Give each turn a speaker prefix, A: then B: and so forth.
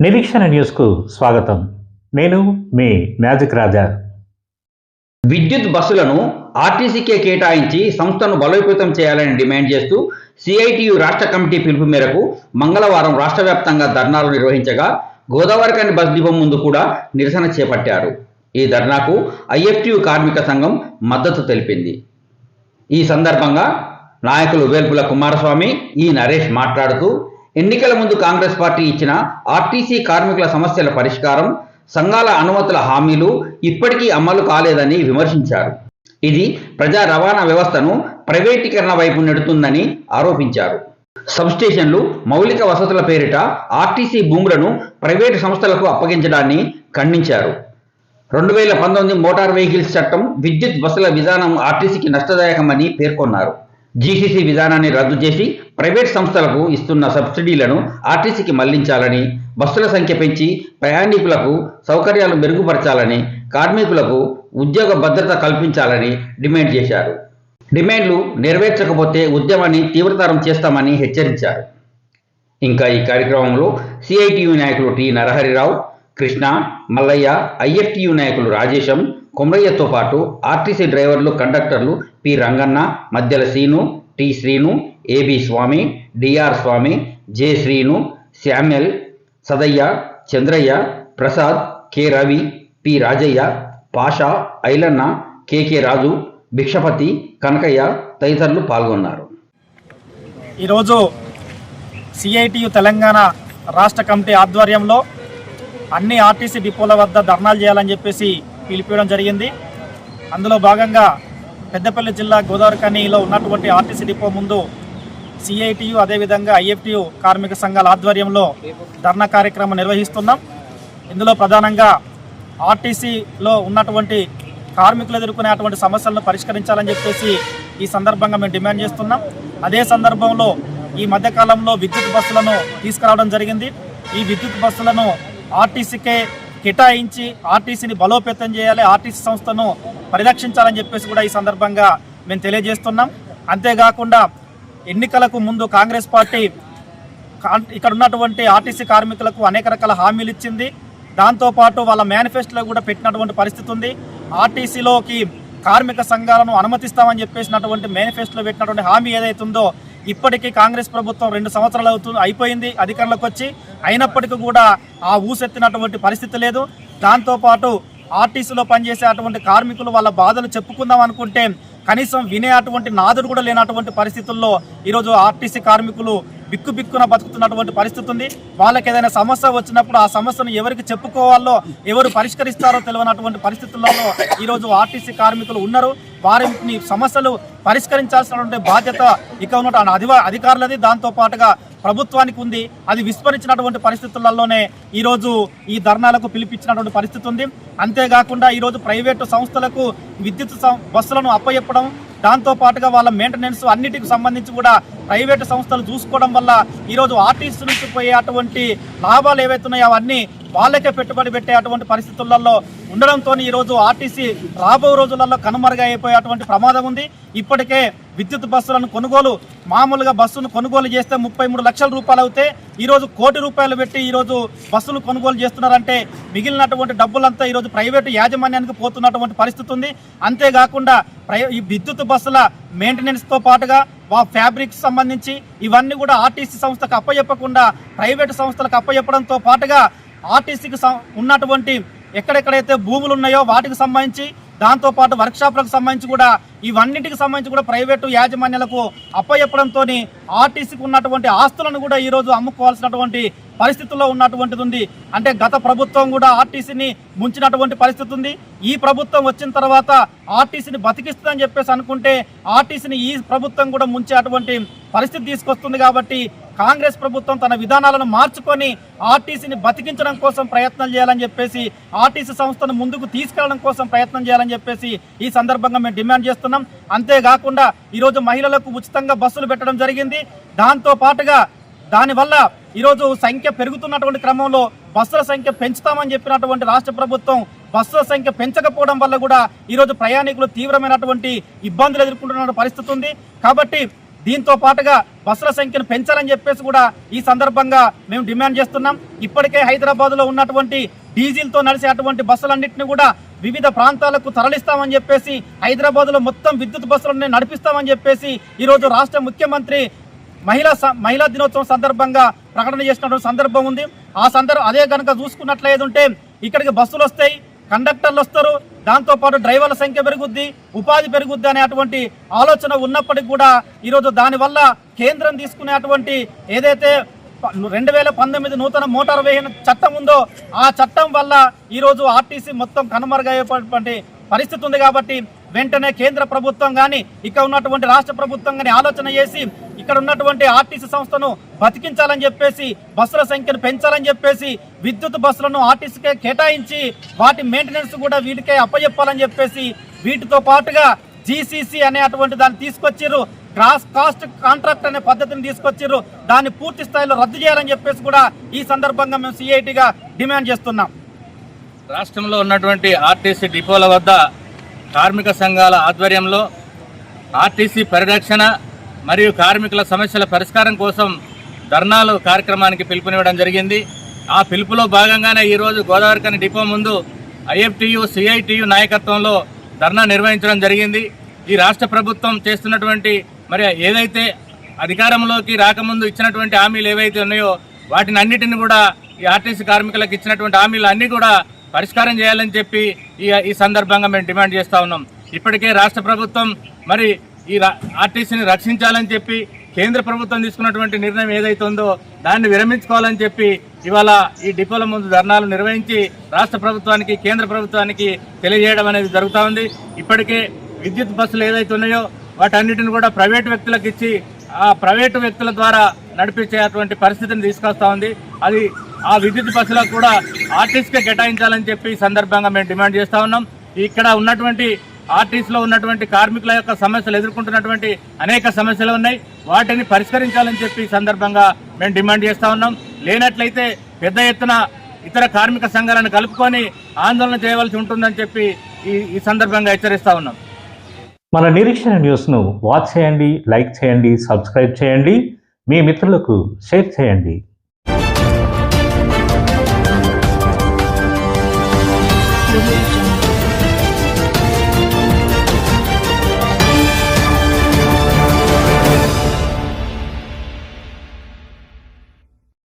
A: నిరీక్షణ న్యూస్కు స్వాగతం. నేను మీ మ్యాజిక్ రాజా.
B: విద్యుత్ బస్సులను ఆర్టీసీకే కేటాయించి సంస్థను బలోపేతం చేయాలని డిమాండ్ చేస్తూ సిఐటియు రాష్ట్ర కమిటీ పిలుపు మేరకు మంగళవారం రాష్ట్ర వ్యాప్తంగా ధర్నాలు నిర్వహించగా గోదావరికని బస్ డిపో ముందు కూడా నిరసన చేపట్టారు. ఈ ధర్నాకు ఐఎఫ్టియు కార్మిక సంఘం మద్దతు తెలిపింది. ఈ సందర్భంగా నాయకులు వేల్పుల కుమారస్వామి, ఈ నరేష్ మాట్లాడుతూ ఎన్నికల ముందు కాంగ్రెస్ పార్టీ ఇచ్చిన ఆర్టీసీ కార్మికుల సమస్యల పరిష్కారం, సంఘాల అనుమతుల హామీలు ఇప్పటికీ అమలు కాలేదని విమర్శించారు. ఇది ప్రజా రవాణా వ్యవస్థను ప్రైవేటీకరణ వైపు నెడుతుందని ఆరోపించారు. సబ్స్టేషన్లు, మౌలిక వసతుల పేరిట ఆర్టీసీ భూములను ప్రైవేటు సంస్థలకు అప్పగించడాన్ని ఖండించారు. 2019 మోటార్ వెహికల్స్ చట్టం, విద్యుత్ బస్సుల విధానం ఆర్టీసీకి నష్టదాయకమని పేర్కొన్నారు. జీసీసీ విధానాన్ని రద్దు చేసి ప్రైవేట్ సంస్థలకు ఇస్తున్న సబ్సిడీలను ఆర్టీసీకి మళ్లించాలని, బస్సుల సంఖ్య పెంచి ప్రయాణికులకు సౌకర్యాలు మెరుగుపరచాలని, కార్మికులకు ఉద్యోగ భద్రత కల్పించాలని డిమాండ్ చేశారు. డిమాండ్లు నెరవేర్చకపోతే ఉద్యమాన్ని తీవ్రతరం చేస్తామని హెచ్చరించారు. ఇంకా ఈ కార్యక్రమంలో సిఐటియు నాయకులు టి నరహరిరావు, కృష్ణ, మల్లయ్య, ఐఎఫ్టియు నాయకులు రాజేశం, కొమరయ్యతో పాటు ఆర్టీసీ డ్రైవర్లు, కండక్టర్లు P Ranganna, Madhyala Srinu, T Srinu, A B Swamy, D R Swamy, J Srinu, Samuel, Sadaiah, Chandraiah, Prasad, K Ravi, P Rajaiah, Pasha, Ailanna, K Raju, Bhikshapathi, Kanakaiah తదితరులు పాల్గొన్నారు.
C: ఈరోజు సిఐటియు తెలంగాణ రాష్ట్ర కమిటీ ఆధ్వర్యంలో అన్ని ఆర్టీసీ డిపోల వద్ద ధర్నాలు చేయాలని చెప్పేసి పిలిపించడం జరిగింది. అందులో భాగంగా పెద్దపల్లి జిల్లా గోదావరికనిలో ఉన్నటువంటి ఆర్టీసీ డిపో ముందు సిఐటియు అదేవిధంగా ఐఎఫ్టియు కార్మిక సంఘాల ఆధ్వర్యంలో ధర్నా కార్యక్రమం నిర్వహిస్తున్నాం. ఇందులో ప్రధానంగా ఆర్టీసీలో ఉన్నటువంటి కార్మికులు ఎదుర్కొనేటువంటి సమస్యలను పరిష్కరించాలని చెప్పేసి ఈ సందర్భంగా మేము డిమాండ్ చేస్తున్నాం. అదే సందర్భంలో ఈ మధ్యకాలంలో విద్యుత్ బస్సులను తీసుకురావడం జరిగింది. ఈ విద్యుత్ బస్సులను ఆర్టీసీకే కేటాయించి ఆర్టీసీని బలోపేతం చేయాలి, ఆర్టీసీ సంస్థను పరిరక్షించాలని చెప్పేసి కూడా ఈ సందర్భంగా మేము తెలియజేస్తున్నాం. అంతేకాకుండా ఎన్నికలకు ముందు కాంగ్రెస్ పార్టీ ఇక్కడ ఉన్నటువంటి ఆర్టీసీ కార్మికులకు అనేక రకాల హామీలు ఇచ్చింది. దాంతోపాటు వాళ్ళ మేనిఫెస్టోలో కూడా పెట్టినటువంటి పరిస్థితి ఉంది. ఆర్టీసీలోకి కార్మిక సంఘాలను అనుమతిస్తామని చెప్పేసినటువంటి మేనిఫెస్టోలో పెట్టినటువంటి హామీ ఏదైతుందో ఇప్పటికీ కాంగ్రెస్ ప్రభుత్వం 2 సంవత్సరాలు అయిపోయింది అధికారంలోకి వచ్చి, అయినప్పటికీ కూడా ఆ ఊసెత్తినటువంటి పరిస్థితి లేదు. దాంతోపాటు ఆర్టీసీలో పనిచేసే అటువంటి కార్మికులు వాళ్ళ బాధలు చెప్పుకుందాం అనుకుంటే కనీసం వినే అటువంటి నాదుడు కూడా లేనటువంటి పరిస్థితుల్లో ఈరోజు ఆర్టీసీ కార్మికులు బిక్కున బతుకుతున్నటువంటి పరిస్థితి ఉంది. వాళ్ళకి ఏదైనా సమస్య వచ్చినప్పుడు ఆ సమస్యను ఎవరికి చెప్పుకోవాలో, ఎవరు పరిష్కరిస్తారో తెలియనటువంటి పరిస్థితుల్లో ఈరోజు ఆర్టీసీ కార్మికులు ఉన్నారు. వారిని సమస్యలు పరిష్కరించాల్సినటువంటి బాధ్యత ఇక ఉన్నటువంటి అధికారులది, దాంతోపాటుగా ప్రభుత్వానికి ఉంది. అది విస్మరించినటువంటి పరిస్థితులలోనే ఈరోజు ఈ ధర్నాలకు పిలిపించినటువంటి పరిస్థితి ఉంది. అంతేకాకుండా ఈరోజు ప్రైవేటు సంస్థలకు విద్యుత్ బస్సులను అప్పచెప్పడం, దాంతోపాటుగా వాళ్ళ మెయింటెనెన్స్ అన్నిటికి సంబంధించి కూడా ప్రైవేటు సంస్థలు చూసుకోవడం వల్ల ఈరోజు ఆర్టీసీ నుంచి పోయే అటువంటి లాభాలు ఏవైతున్నాయో అవన్నీ వాళ్ళకే పెట్టుబడి పెట్టే అటువంటి పరిస్థితులలో ఉండడంతో ఈరోజు ఆర్టీసీ రాబో రోజులలో కనుమరుగైపోయేటువంటి ప్రమాదం ఉంది. ఇప్పటికే విద్యుత్ బస్సులను మామూలుగా బస్సును కొనుగోలు చేస్తే 33 లక్షల రూపాయలు అవుతే ఈరోజు ₹1 కోటి పెట్టి ఈరోజు బస్సులు కొనుగోలు చేస్తున్నారంటే మిగిలినటువంటి డబ్బులంతా ఈరోజు ప్రైవేటు యాజమాన్యానికి పోతున్నటువంటి పరిస్థితి ఉంది. అంతేకాకుండా ఈ విద్యుత్ బస్సుల మెయింటెనెన్స్తో పాటుగా ఫ్యాబ్రిక్స్ సంబంధించి ఇవన్నీ కూడా ఆర్టీసీ సంస్థకు అప్పచెప్పకుండా ప్రైవేటు సంస్థలకు అప్పచెప్పడంతో పాటుగా ఆర్టీసీకి ఉన్నటువంటి ఎక్కడెక్కడైతే భూములు ఉన్నాయో వాటికి సంబంధించి, దాంతోపాటు వర్క్షాప్లకు సంబంధించి కూడా ఇవన్నింటికి సంబంధించి కూడా ప్రైవేటు యాజమాన్యాలకు అప్పచెప్పడంతో ఆర్టీసీకి ఉన్నటువంటి ఆస్తులను కూడా ఈరోజు అమ్ముకోవాల్సినటువంటి పరిస్థితుల్లో ఉన్నటువంటిది ఉంది. అంటే గత ప్రభుత్వం కూడా ఆర్టీసీని ముంచినటువంటి పరిస్థితి ఉంది. ఈ ప్రభుత్వం వచ్చిన తర్వాత ఆర్టీసీని బతికిస్తుందని చెప్పేసి అనుకుంటే ఆర్టీసీని ఈ ప్రభుత్వం కూడా ముంచేటువంటి పరిస్థితి తీసుకొస్తుంది. కాబట్టి కాంగ్రెస్ ప్రభుత్వం తన విధానాలను మార్చుకొని ఆర్టీసీని బతికించడం కోసం ప్రయత్నం చేయాలని చెప్పేసి, ఆర్టీసీ సంస్థను ముందుకు తీసుకెళ్లడం కోసం ప్రయత్నం చేయాలని చెప్పేసి ఈ సందర్భంగా మేము డిమాండ్ చేస్తున్నాం. అంతేకాకుండా ఈరోజు మహిళలకు ఉచితంగా బస్సులు పెట్టడం జరిగింది. దాంతో పాటుగా దానివల్ల ఈరోజు సంఖ్య పెరుగుతున్నటువంటి క్రమంలో బస్సుల సంఖ్య పెంచుతామని చెప్పినటువంటి రాష్ట్ర ప్రభుత్వం బస్సుల సంఖ్య పెంచకపోవడం వల్ల కూడా ఈరోజు ప్రయాణికులు తీవ్రమైనటువంటి ఇబ్బందులు ఎదుర్కొంటున్న పరిస్థితి ఉంది. కాబట్టి దీంతో పాటుగా బస్సుల సంఖ్యను పెంచాలని చెప్పేసి కూడా ఈ సందర్భంగా మేము డిమాండ్ చేస్తున్నాం. ఇప్పటికే హైదరాబాద్లో ఉన్నటువంటి డీజిల్తో నడిచే అటువంటి బస్సులన్నింటినీ కూడా వివిధ ప్రాంతాలకు తరలిస్తామని చెప్పేసి, హైదరాబాద్లో మొత్తం విద్యుత్ బస్సులను నడిపిస్తామని చెప్పేసి ఈరోజు రాష్ట్ర ముఖ్యమంత్రి మహిళా దినోత్సవం సందర్భంగా ప్రకటన చేసినటువంటి సందర్భం ఉంది. అదే కనుక చూసుకున్నట్లయితే ఇక్కడికి బస్సులు వస్తాయి, కండక్టర్లు వస్తారు, దాంతోపాటు డ్రైవర్ల సంఖ్య పెరుగుద్ది, ఉపాధి పెరుగుద్ది అనేటువంటి ఆలోచన ఉన్నప్పటికీ కూడా ఈరోజు దానివల్ల కేంద్రం తీసుకునేటువంటి ఏదైతే 2019 నూతన మోటార్ వాహన చట్టం ఉందో ఆ చట్టం వల్ల ఈరోజు ఆర్టీసీ మొత్తం కనుమరుగయ్యేటువంటి పరిస్థితి ఉంది. కాబట్టి వెంటనే కేంద్ర ప్రభుత్వం కానీ ఇక్కడ ఉన్నటువంటి రాష్ట్ర ప్రభుత్వం కానీ ఆలోచన చేసి ఇక్కడ ఉన్నటువంటి ఆర్టీసీ సంస్థను బతికించాలని చెప్పేసి, బస్సుల సంఖ్యను పెంచాలని చెప్పేసి, విద్యుత్ బస్సులను ఆర్టీసీకే కేటాయించి వాటి మెయింటెనెన్స్ కూడా వీటికే అప్పచెప్పాలని చెప్పేసి, వీటితో పాటుగా జీసీసీ అనే అటువంటి దాన్ని తీసుకొచ్చిర్రు, క్రాస్ కాస్ట్ కాంట్రాక్ట్ అనే పద్ధతిని తీసుకొచ్చిర్రు, దాన్ని పూర్తి స్థాయిలో రద్దు చేయాలని చెప్పేసి కూడా ఈ సందర్భంగా మేము సిఐటిగా డిమాండ్ చేస్తున్నాం.
D: రాష్ట్రంలో ఉన్నటువంటి ఆర్టీసీ డిపోల వద్ద కార్మిక సంఘాల ఆధ్వర్యంలో ఆర్టీసీ పరిరక్షణ మరియు కార్మికుల సమస్యల పరిష్కారం కోసం ధర్నాలు కార్యక్రమానికి పిలుపునివ్వడం జరిగింది. ఆ పిలుపులో భాగంగానే ఈరోజు గోదావరిఖని డిపో ముందు ఐఎఫ్టియు సిఐటియు నాయకత్వంలో ధర్నా నిర్వహించడం జరిగింది. ఈ రాష్ట్ర ప్రభుత్వం చేస్తున్నటువంటి మరి ఏదైతే అధికారంలోకి రాకముందు ఇచ్చినటువంటి హామీలు ఏవైతే ఉన్నాయో వాటిని అన్నిటిని కూడా ఈ ఆర్టీసీ కార్మికులకు ఇచ్చినటువంటి హామీలు అన్నీ కూడా పరిష్కారం చేయాలని చెప్పి ఈ సందర్భంగా మేము డిమాండ్ చేస్తూ ఉన్నాం. ఇప్పటికే రాష్ట్ర ప్రభుత్వం మరి ఈ ఆర్టీసీని రక్షించాలని చెప్పి కేంద్ర ప్రభుత్వం తీసుకున్నటువంటి నిర్ణయం ఏదైతే ఉందో దాన్ని విరమించుకోవాలని చెప్పి ఇవాళ ఈ డిపోల ముందు ధర్నాలు నిర్వహించి రాష్ట్ర ప్రభుత్వానికి కేంద్ర ప్రభుత్వానికి తెలియజేయడం అనేది జరుగుతూ ఉంది. ఇప్పటికే విద్యుత్ బస్సులు ఏదైతే ఉన్నాయో వాటన్నిటిని కూడా ప్రైవేటు వ్యక్తులకు ఇచ్చి ఆ ప్రైవేటు వ్యక్తుల ద్వారా నడిపించేటువంటి పరిస్థితిని తీసుకొస్తా ఉంది. అది ఆ విద్యుత్ బస్సులకు కూడా ఆర్టీసీకే కేటాయించాలని చెప్పి ఈ సందర్భంగా మేము డిమాండ్ చేస్తూ ఉన్నాం. ఇక్కడ ఉన్నటువంటి ఆర్టీసీలో ఉన్నటువంటి కార్మికుల యొక్క సమస్యలు ఎదుర్కొంటున్నటువంటి అనేక సమస్యలు ఉన్నాయి, వాటిని పరిష్కరించాలని చెప్పి ఈ సందర్భంగా మేము డిమాండ్ చేస్తూ ఉన్నాం. లేనట్లయితే పెద్ద ఎత్తున ఇతర కార్మిక సంఘాలను కలుపుకొని ఆందోళన చేయవలసి ఉంటుందని చెప్పి ఈ సందర్భంగా హెచ్చరిస్తూ ఉన్నాం.
A: మన నిరీక్షణ న్యూస్ను వాచ్ చేయండి, లైక్ చేయండి, సబ్స్క్రైబ్ చేయండి, మీ మిత్రులకు షేర్ చేయండి.
E: Audio Jungle.